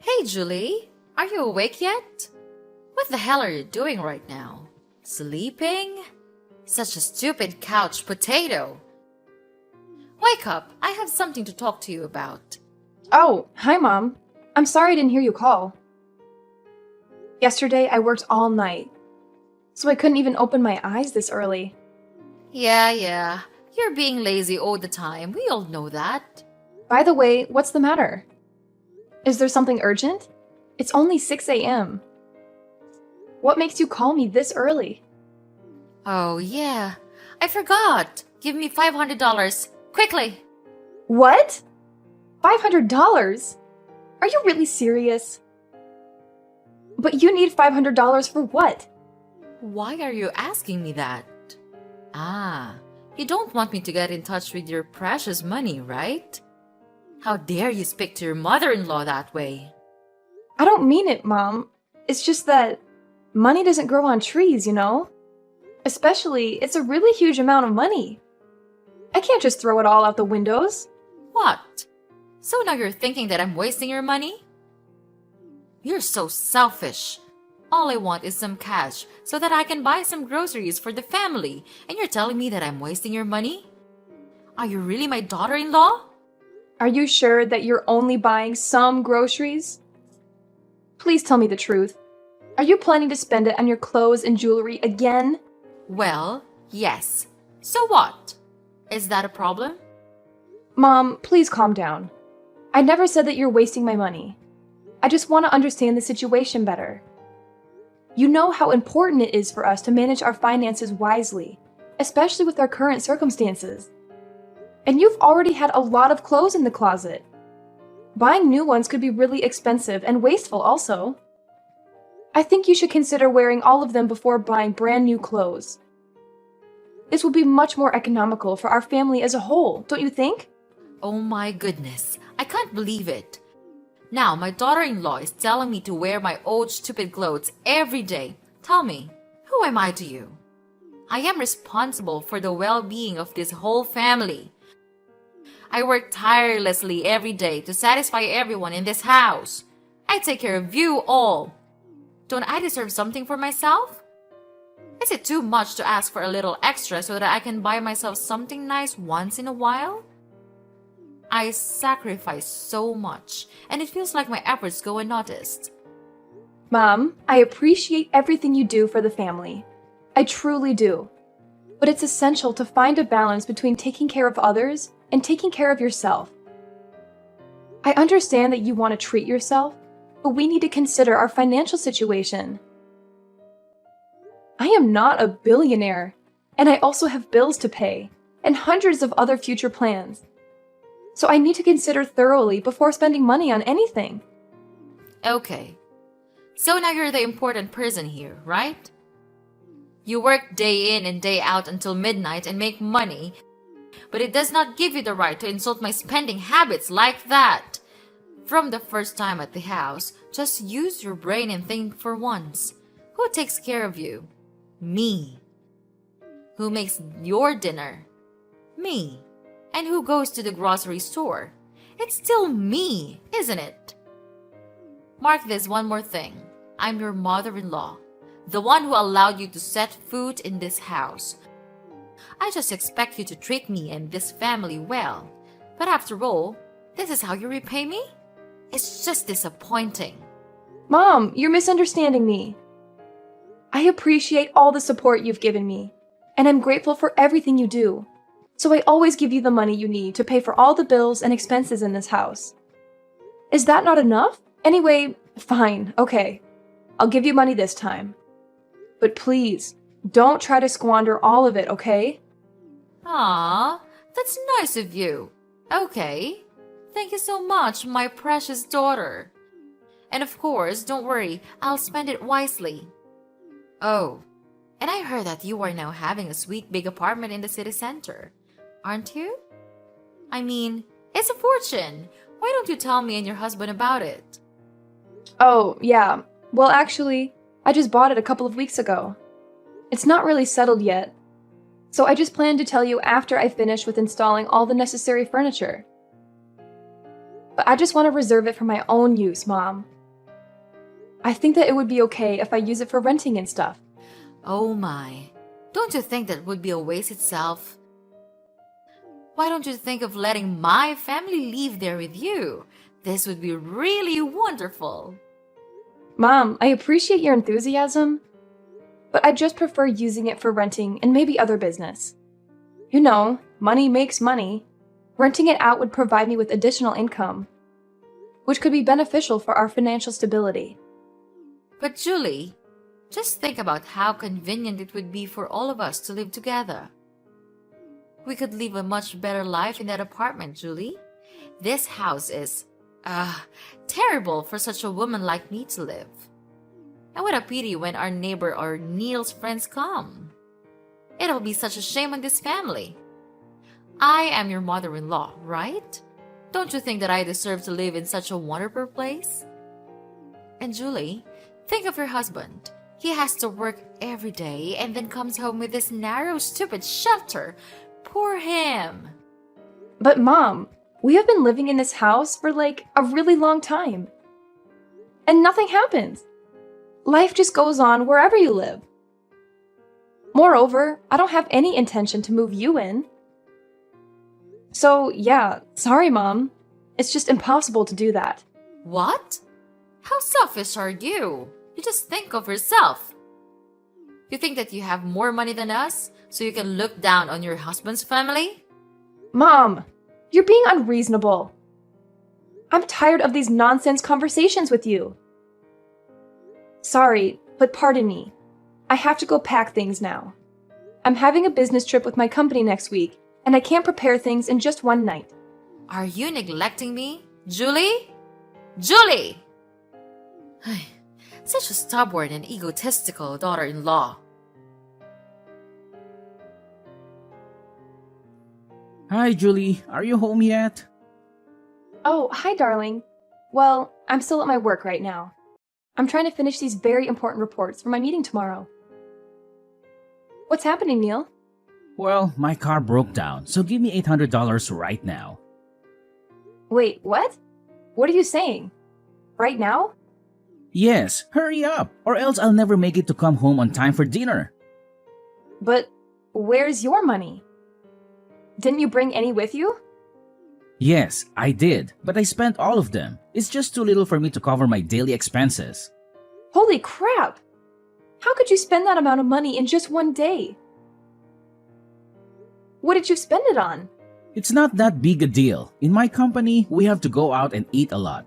Hey, Julie, are you awake yet? What the hell are you doing right now? Sleeping? Such a stupid couch potato. Wake up, I have something to talk to you about. Oh, hi, Mom. I'm sorry I didn't hear you call. Yesterday, I worked all night, so I couldn't even open my eyes this early. Yeah, you're being lazy all the time. We all know that. By the way, what's the matter? Is there something urgent? It's only 6 a.m. What makes you call me this early? Oh, yeah, I forgot. Give me $500, quickly. What? $500? Are you really serious? But you need $500 for what? Why are you asking me that? Ah, you don't want me to get in touch with your precious money, right? How dare you speak to your mother-in-law that way? I don't mean it, Mom. It's just that money doesn't grow on trees, you know? Especially, it's a really huge amount of money. I can't just throw it all out the windows. What? So now you're thinking that I'm wasting your money? You're so selfish. All I want is some cash so that I can buy some groceries for the family, and you're telling me that I'm wasting your money? Are you really my daughter-in-law? Are you sure that you're only buying some groceries? Please tell me the truth. Are you planning to spend it on your clothes and jewelry again? Well, yes. So what? Is that a problem? Mom, please calm down. I never said that you're wasting my money. I just want to understand the situation better. You know how important it is for us to manage our finances wisely, especially with our current circumstances. And you've already had a lot of clothes in the closet. Buying new ones could be really expensive and wasteful also. I think you should consider wearing all of them before buying brand new clothes. This will be much more economical for our family as a whole, don't you think? Oh my goodness, I can't believe it. Now my daughter-in-law is telling me to wear my old stupid clothes every day. Tell me, who am I to you? I am responsible for the well-being of this whole family. I work tirelessly every day to satisfy everyone in this house. I take care of you all. Don't I deserve something for myself? Is it too much to ask for a little extra so that I can buy myself something nice once in a while? I sacrifice so much, and it feels like my efforts go unnoticed. Mom, I appreciate everything you do for the family. I truly do. But it's essential to find a balance between taking care of others and taking care of yourself. I understand that you want to treat yourself, but we need to consider our financial situation. I am not a billionaire, and I also have bills to pay and hundreds of other future plans. So I need to consider thoroughly before spending money on anything. Okay. So now you're the important person here, right? You work day in and day out until midnight and make money, but it does not give you the right to insult my spending habits like that. From the first time at the house, just use your brain and think for once. Who takes care of you? Me. Who makes your dinner? Me. And who goes to the grocery store? It's still me, isn't it? Mark this one more thing. I'm your mother-in-law, the one who allowed you to set foot in this house. I just expect you to treat me and this family well. But after all, this is how you repay me? It's just disappointing. Mom, you're misunderstanding me. I appreciate all the support you've given me, and I'm grateful for everything you do. So I always give you the money you need to pay for all the bills and expenses in this house. Is that not enough? Anyway, fine, okay. I'll give you money this time. But please, don't try to squander all of it, okay? Ah, that's nice of you. Okay. Thank you so much, my precious daughter. And of course, don't worry, I'll spend it wisely. Oh, and I heard that you are now having a sweet big apartment in the city center. Aren't you? I mean, it's a fortune. Why don't you tell me and your husband about it? Oh, yeah. Well, actually, I just bought it a couple of weeks ago. It's not really settled yet. So I just plan to tell you after I finish with installing all the necessary furniture. But I just want to reserve it for my own use, Mom. I think that it would be okay if I use it for renting and stuff. Oh my. Don't you think that would be a waste itself? Why don't you think of letting my family live there with you? This would be really wonderful. Mom, I appreciate your enthusiasm, but I just prefer using it for renting and maybe other business. You know, money makes money. Renting it out would provide me with additional income, which could be beneficial for our financial stability. But Julie, just think about how convenient it would be for all of us to live together. We could live a much better life in that apartment, Julie. This house is, terrible for such a woman like me to live. And what a pity when our neighbor or Neil's friends come. It'll be such a shame on this family. I am your mother-in-law, right? Don't you think that I deserve to live in such a wonderful place? And Julie, think of your husband. He has to work every day and then comes home with this narrow, stupid shelter. Poor him. But Mom, we have been living in this house for like a really long time. And nothing happens. Life just goes on wherever you live. Moreover, I don't have any intention to move you in. So, yeah, sorry, Mom. It's just impossible to do that. What? How selfish are you? You just think of yourself. You think that you have more money than us, so you can look down on your husband's family? Mom, you're being unreasonable. I'm tired of these nonsense conversations with you. Sorry, but pardon me. I have to go pack things now. I'm having a business trip with my company next week, and I can't prepare things in just one night. Are you neglecting me? Julie? Julie! Such a stubborn and egotistical daughter-in-law. Hi, Julie. Are you home yet? Oh, hi, darling. Well, I'm still at my work right now. I'm trying to finish these very important reports for my meeting tomorrow. What's happening, Neil? Well, my car broke down, so give me $800 right now. Wait, what? What are you saying? Right now? Yes, hurry up, or else I'll never make it to come home on time for dinner. But where's your money? Didn't you bring any with you? Yes, I did, but I spent all of them. It's just too little for me to cover my daily expenses. Holy crap! How could you spend that amount of money in just one day? What did you spend it on? It's not that big a deal. In my company, we have to go out and eat a lot.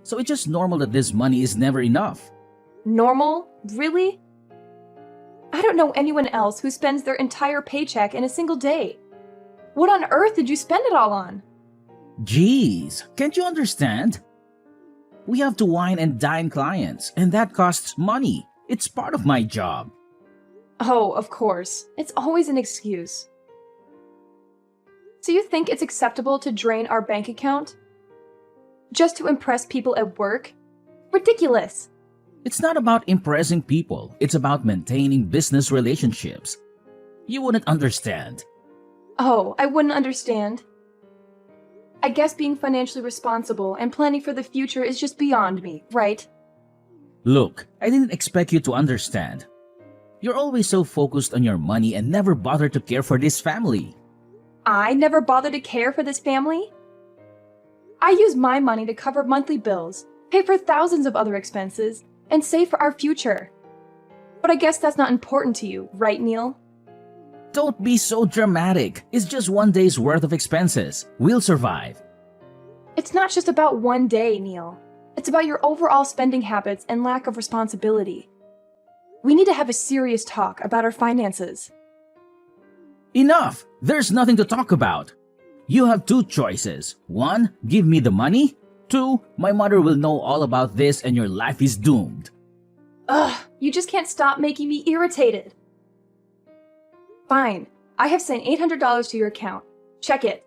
So it's just normal that this money is never enough. Normal? Really? I don't know anyone else who spends their entire paycheck in a single day. What on earth did you spend it all on? Jeez, can't you understand? We have to wine and dine clients, and that costs money. It's part of my job. Oh, of course. It's always an excuse. So you think it's acceptable to drain our bank account? Just to impress people at work? Ridiculous! It's not about impressing people, it's about maintaining business relationships. You wouldn't understand. Oh, I wouldn't understand. I guess being financially responsible and planning for the future is just beyond me, right? Look, I didn't expect you to understand. You're always so focused on your money and never bother to care for this family. I never bother to care for this family? I use my money to cover monthly bills, pay for thousands of other expenses, and save for our future. But I guess that's not important to you, right, Neil? Don't be so dramatic. It's just one day's worth of expenses. We'll survive. It's not just about one day, Neil. It's about your overall spending habits and lack of responsibility. We need to have a serious talk about our finances. Enough! There's nothing to talk about. You have two choices. 1, give me the money. 2, my mother will know all about this and your life is doomed. Ugh, you just can't stop making me irritated. Fine, I have sent $800 to your account. Check it.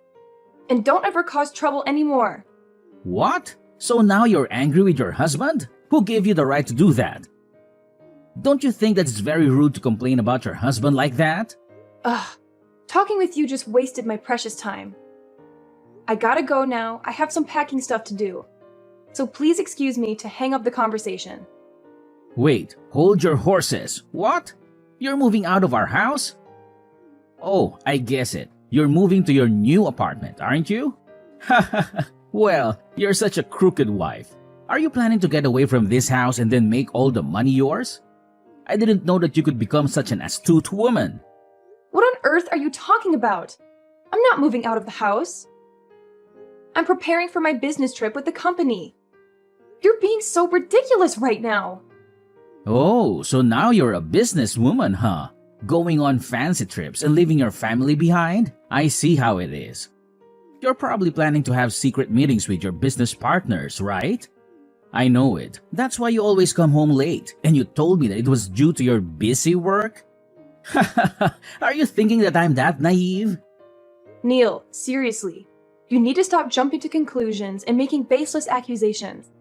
And don't ever cause trouble anymore. What? So now you're angry with your husband? Who gave you the right to do that? Don't you think that it's very rude to complain about your husband like that? Ugh, talking with you just wasted my precious time. I gotta go now. I have some packing stuff to do. So please excuse me to hang up the conversation. Wait, hold your horses. What? You're moving out of our house? Oh, I guess it. You're moving to your new apartment, aren't you? Well, you're such a crooked wife. Are you planning to get away from this house and then make all the money yours? I didn't know that you could become such an astute woman. What on earth are you talking about? I'm not moving out of the house. I'm preparing for my business trip with the company. You're being so ridiculous right now. Oh, so now you're a businesswoman, huh? Going on fancy trips and leaving your family behind? I see how it is. You're probably planning to have secret meetings with your business partners, right? I know it. That's why you always come home late, and you told me that it was due to your busy work? Are you thinking that I'm that naive? Neil, seriously. You need to stop jumping to conclusions and making baseless accusations.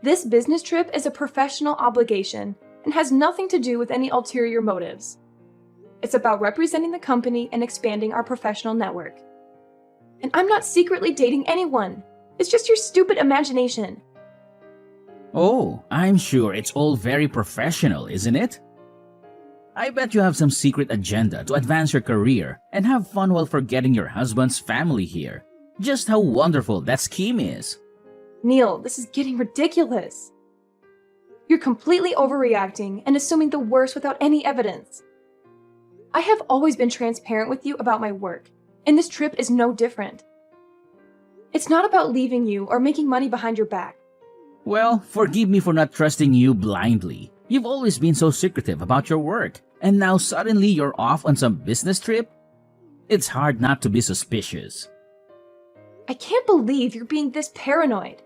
This business trip is a professional obligation and has nothing to do with any ulterior motives. It's about representing the company and expanding our professional network. And I'm not secretly dating anyone. It's just your stupid imagination. Oh, I'm sure it's all very professional, isn't it? I bet you have some secret agenda to advance your career and have fun while forgetting your husband's family here. Just how wonderful that scheme is. Neil, this is getting ridiculous. You're completely overreacting and assuming the worst without any evidence. I have always been transparent with you about my work, and this trip is no different. It's not about leaving you or making money behind your back. Well, forgive me for not trusting you blindly. You've always been so secretive about your work, and now suddenly you're off on some business trip? It's hard not to be suspicious. I can't believe you're being this paranoid.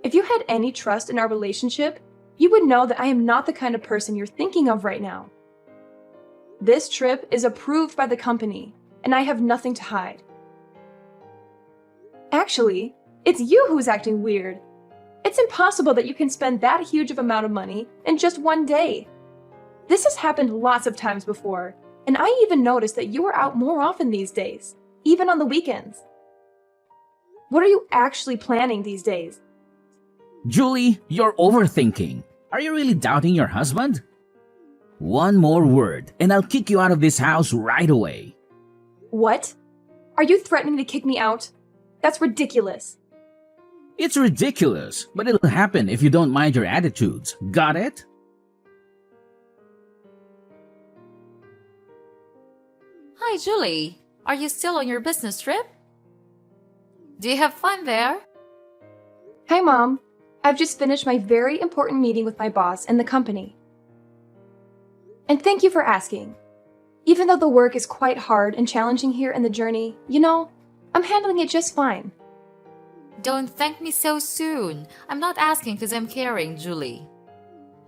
If you had any trust in our relationship, you would know that I am not the kind of person you're thinking of right now. This trip is approved by the company, and I have nothing to hide. Actually, it's you who's acting weird. It's impossible that you can spend that huge of amount of money in just one day. This has happened lots of times before, and I even noticed that you are out more often these days, even on the weekends. What are you actually planning these days? Julie, you're overthinking. Are you really doubting your husband? One more word, and I'll kick you out of this house right away. What? Are you threatening to kick me out? That's ridiculous. It's ridiculous, but it'll happen if you don't mind your attitudes. Got it? Hi, Julie. Are you still on your business trip? Do you have fun there? Hi, Mom. I've just finished my very important meeting with my boss and the company. And thank you for asking. Even though the work is quite hard and challenging here in the journey, I'm handling it just fine. Don't thank me so soon. I'm not asking because I'm caring, Julie.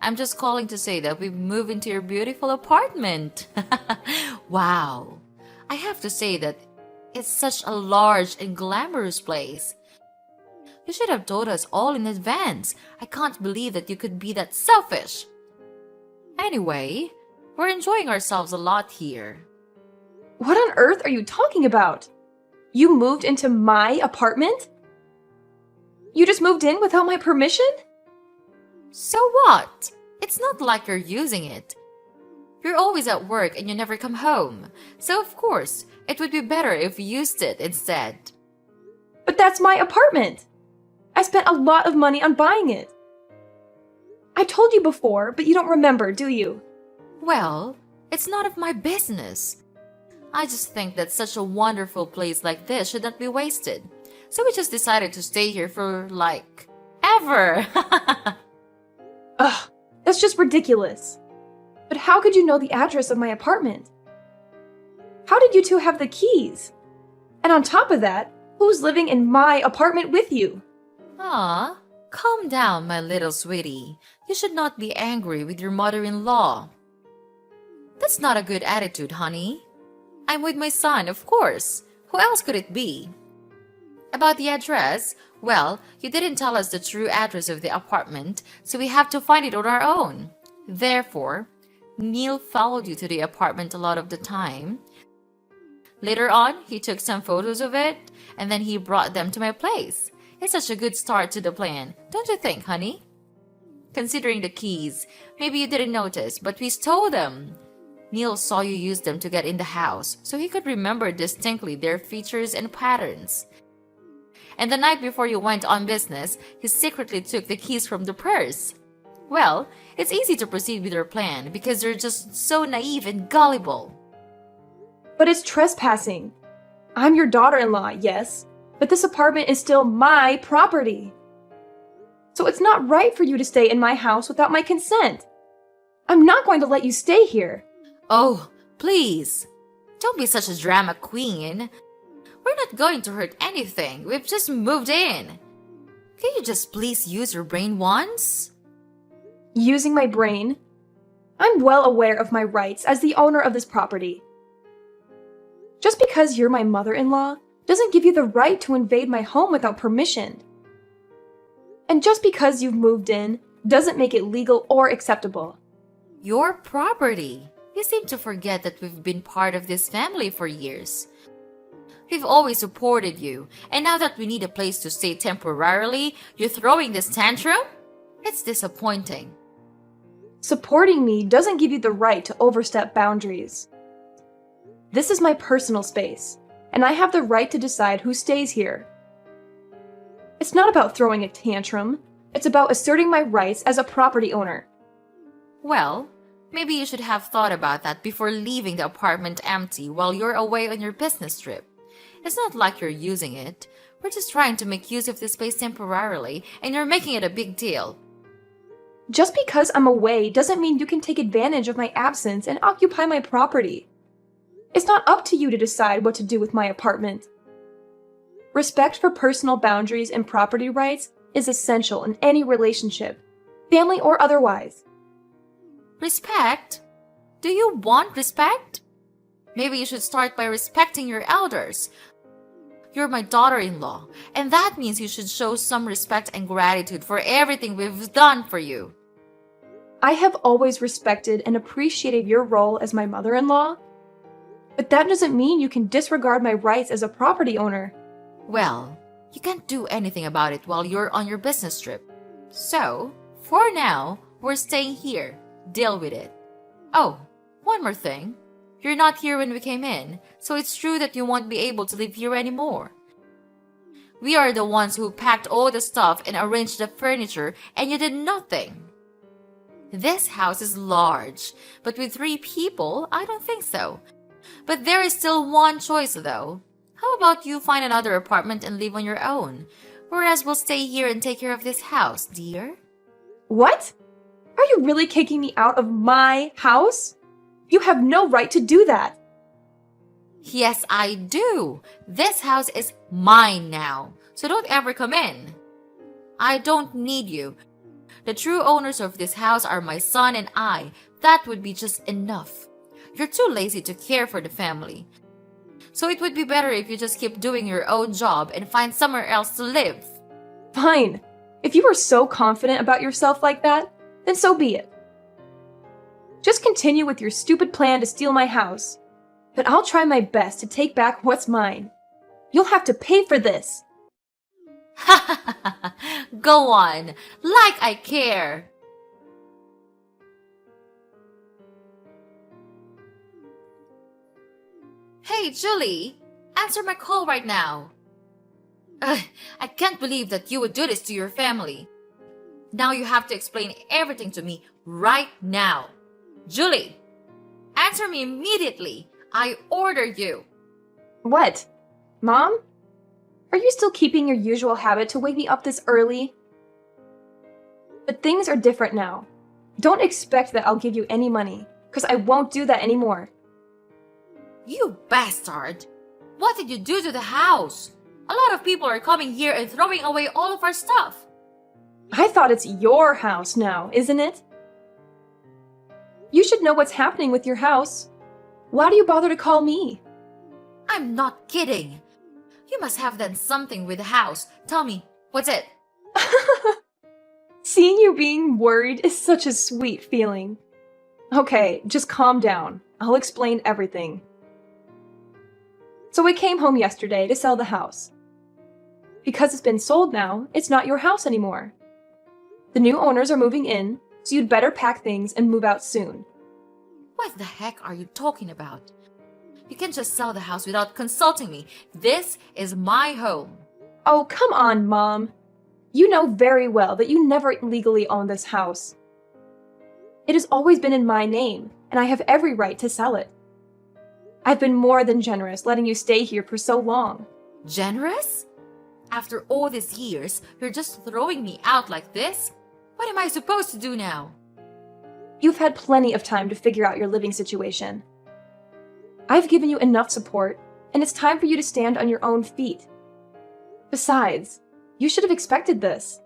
I'm just calling to say that we've moved into your beautiful apartment. Wow. I have to say that it's such a large and glamorous place. You should have told us all in advance. I can't believe that you could be that selfish. Anyway, we're enjoying ourselves a lot here. What on earth are you talking about? You moved into my apartment? You just moved in without my permission? So what? It's not like you're using it. You're always at work and you never come home. So of course, it would be better if you used it instead. But that's my apartment. I spent a lot of money on buying it. I told you before, but you don't remember, do you? Well, it's none of my business. I just think that such a wonderful place like this should not be wasted. So we just decided to stay here for, ever. Ugh, that's just ridiculous. But how could you know the address of my apartment? How did you two have the keys? And on top of that, who's living in my apartment with you? Aw, calm down, my little sweetie. You should not be angry with your mother-in-law. That's not a good attitude, honey. I'm with my son, of course. Who else could it be? About the address, well, you didn't tell us the true address of the apartment, so we have to find it on our own. Therefore, Neil followed you to the apartment a lot of the time. Later on, he took some photos of it, and then he brought them to my place. It's such a good start to the plan, don't you think, honey? Considering the keys, maybe you didn't notice, but we stole them. Neil saw you use them to get in the house, so he could remember distinctly their features and patterns. And the night before you went on business, he secretly took the keys from the purse. Well, it's easy to proceed with your plan because you're just so naive and gullible. But it's trespassing. I'm your daughter-in-law, yes, but this apartment is still my property. So it's not right for you to stay in my house without my consent. I'm not going to let you stay here. Oh, please. Don't be such a drama queen. We're not going to hurt anything. We've just moved in. Can you just please use your brain once? Using my brain? I'm well aware of my rights as the owner of this property. Just because you're my mother-in-law doesn't give you the right to invade my home without permission. And just because you've moved in doesn't make it legal or acceptable. Your property. You seem to forget that we've been part of this family for years. We've always supported you, and now that we need a place to stay temporarily, you're throwing this tantrum? It's disappointing. Supporting me doesn't give you the right to overstep boundaries. This is my personal space, and I have the right to decide who stays here. It's not about throwing a tantrum. It's about asserting my rights as a property owner. Well, maybe you should have thought about that before leaving the apartment empty while you're away on your business trip. It's not like you're using it. We're just trying to make use of this space temporarily, and you're making it a big deal. Just because I'm away doesn't mean you can take advantage of my absence and occupy my property. It's not up to you to decide what to do with my apartment. Respect for personal boundaries and property rights is essential in any relationship, family or otherwise. Respect? Do you want respect? Maybe you should start by respecting your elders. You're my daughter-in-law, and that means you should show some respect and gratitude for everything we've done for you. I have always respected and appreciated your role as my mother-in-law, but that doesn't mean you can disregard my rights as a property owner. Well, you can't do anything about it while you're on your business trip. So, for now, we're staying here. Deal with it. Oh, one more thing. You're not here when we came in, so it's true that you won't be able to live here anymore. We are the ones who packed all the stuff and arranged the furniture, and you did nothing. This house is large, but with 3 people, I don't think so. But there is still one choice, though. How about you find another apartment and live on your own? Whereas we'll stay here and take care of this house, dear. What? Are you really kicking me out of my house? You have no right to do that. Yes, I do. This house is mine now, so don't ever come in. I don't need you. The true owners of this house are my son and I. That would be just enough. You're too lazy to care for the family. So it would be better if you just keep doing your own job and find somewhere else to live. Fine. If you are so confident about yourself like that, then so be it. Just continue with your stupid plan to steal my house. But I'll try my best to take back what's mine. You'll have to pay for this. Ha ha ha! Go on, like I care. Hey, Julie, answer my call right now. I can't believe that you would do this to your family. Now you have to explain everything to me right now. Julie, answer me immediately. I order you. What? Mom? Are you still keeping your usual habit to wake me up this early? But things are different now. Don't expect that I'll give you any money, because I won't do that anymore. You bastard! What did you do to the house? A lot of people are coming here and throwing away all of our stuff. I thought it's your house now, isn't it? You should know what's happening with your house. Why do you bother to call me? I'm not kidding. You must have done something with the house. Tell me, what's it? Seeing you being worried is such a sweet feeling. Okay, just calm down. I'll explain everything. So I came home yesterday to sell the house. Because it's been sold now, it's not your house anymore. The new owners are moving in, so you'd better pack things and move out soon. What the heck are you talking about? You can't just sell the house without consulting me. This is my home. Oh, come on, Mom. You know very well that you never legally owned this house. It has always been in my name, and I have every right to sell it. I've been more than generous letting you stay here for so long. Generous? After all these years, you're just throwing me out like this? What am I supposed to do now? You've had plenty of time to figure out your living situation. I've given you enough support, and it's time for you to stand on your own feet. Besides, you should have expected this.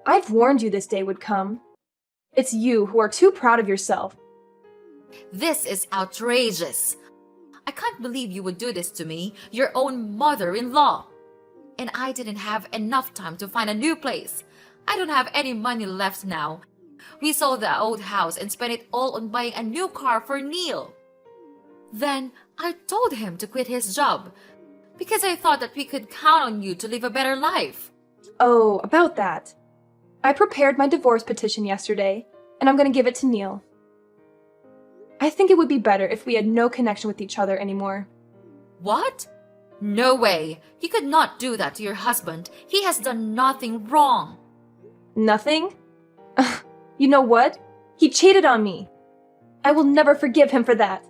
I've warned you this day would come. It's you who are too proud of yourself. This is outrageous. I can't believe you would do this to me, your own mother-in-law. And I didn't have enough time to find a new place. I don't have any money left now. We sold the old house and spent it all on buying a new car for Neil. Then I told him to quit his job because I thought that we could count on you to live a better life. Oh, about that. I prepared my divorce petition yesterday, and I'm going to give it to Neil. I think it would be better if we had no connection with each other anymore. What? No way. You could not do that to your husband. He has done nothing wrong. Nothing? You know what? He cheated on me. I will never forgive him for that.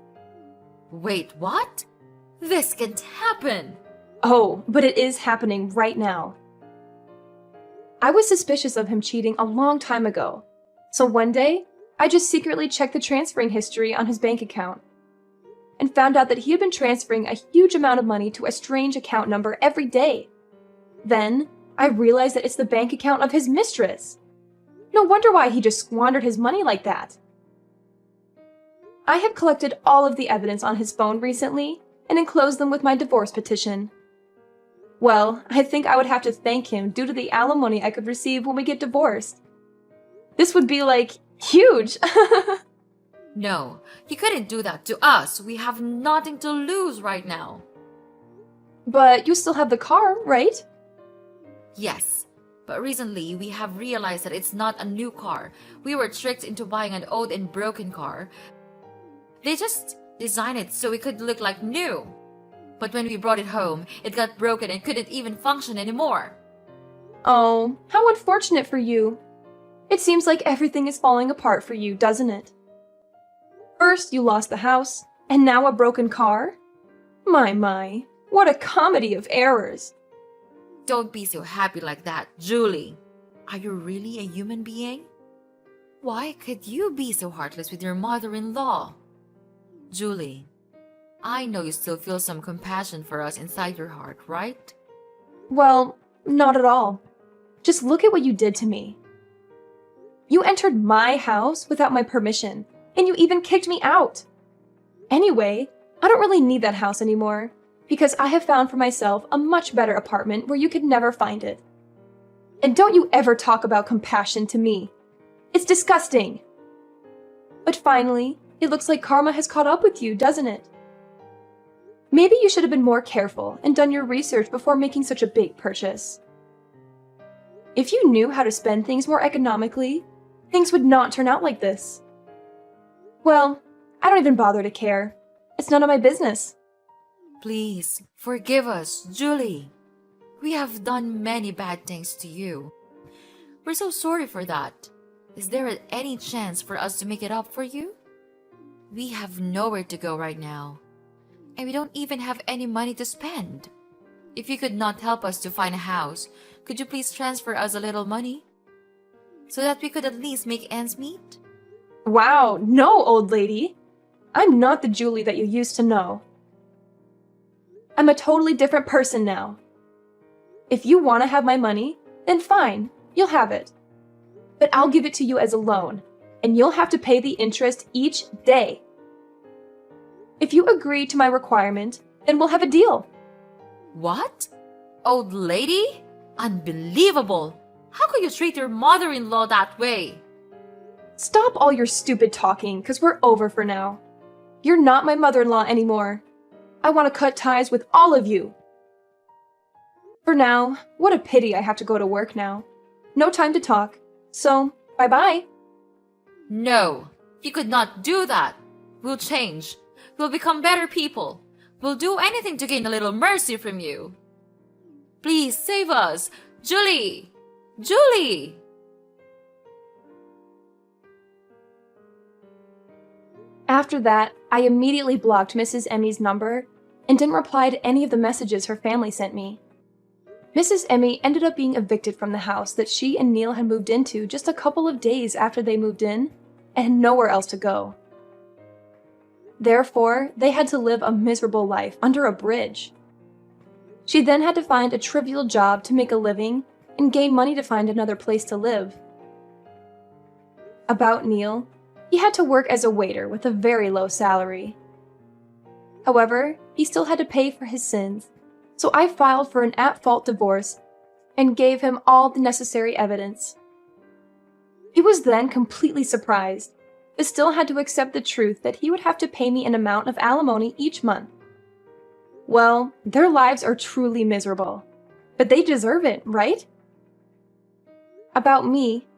Wait, what? This can't happen. Oh, but it is happening right now. I was suspicious of him cheating a long time ago. So one day, I just secretly checked the transferring history on his bank account and found out that he had been transferring a huge amount of money to a strange account number every day. Then, I realized that it's the bank account of his mistress. No wonder why he just squandered his money like that. I have collected all of the evidence on his phone recently and enclosed them with my divorce petition. Well, I think I would have to thank him due to the alimony I could receive when we get divorced. This would be huge. No, you couldn't do that to us. We have nothing to lose right now. But you still have the car, right? Yes, but recently we have realized that it's not a new car. We were tricked into buying an old and broken car. They just designed it so it could look like new. But when we brought it home, it got broken and couldn't even function anymore. Oh, how unfortunate for you. It seems like everything is falling apart for you, doesn't it? First, you lost the house, and now a broken car? My, what a comedy of errors. Don't be so happy like that, Julie. Are you really a human being? Why could you be so heartless with your mother-in-law? Julie, I know you still feel some compassion for us inside your heart, right? Well, not at all. Just look at what you did to me. You entered my house without my permission, and you even kicked me out. Anyway, I don't really need that house anymore, because I have found for myself a much better apartment where you could never find it. And don't you ever talk about compassion to me. It's disgusting. But finally, it looks like karma has caught up with you, doesn't it? Maybe you should have been more careful and done your research before making such a big purchase. If you knew how to spend things more economically, things would not turn out like this. Well, I don't even bother to care. It's none of my business. Please, forgive us, Julie. We have done many bad things to you. We're so sorry for that. Is there any chance for us to make it up for you? We have nowhere to go right now, and we don't even have any money to spend. If you could not help us to find a house, could you please transfer us a little money? So that we could at least make ends meet? Wow, no, old lady. I'm not the Julie that you used to know. I'm a totally different person now. If you want to have my money, then fine, you'll have it. But I'll give it to you as a loan, and you'll have to pay the interest each day. If you agree to my requirement, then we'll have a deal. What? Old lady? Unbelievable! How could you treat your mother-in-law that way? Stop all your stupid talking, because we're over for now. You're not my mother-in-law anymore. I want to cut ties with all of you. For now, what a pity I have to go to work now. No time to talk, So, bye-bye. No, you could not do that. We'll change. We'll become better people. We'll do anything to gain a little mercy from you. Please save us. Julie! Julie! After that, I immediately blocked Mrs. Emmy's number and didn't reply to any of the messages her family sent me. Mrs. Emmy ended up being evicted from the house that she and Neil had moved into just a couple of days after they moved in and had nowhere else to go. Therefore, they had to live a miserable life under a bridge. She then had to find a trivial job to make a living and gain money to find another place to live. About Neil, he had to work as a waiter with a very low salary. However, he still had to pay for his sins, so I filed for an at-fault divorce and gave him all the necessary evidence. He was then completely surprised, but still had to accept the truth that he would have to pay me an amount of alimony each month. Well, their lives are truly miserable, but they deserve it, right? About me,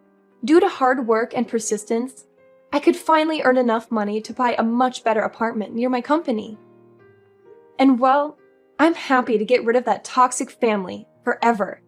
due to hard work and persistence, I could finally earn enough money to buy a much better apartment near my company. And well, I'm happy to get rid of that toxic family forever.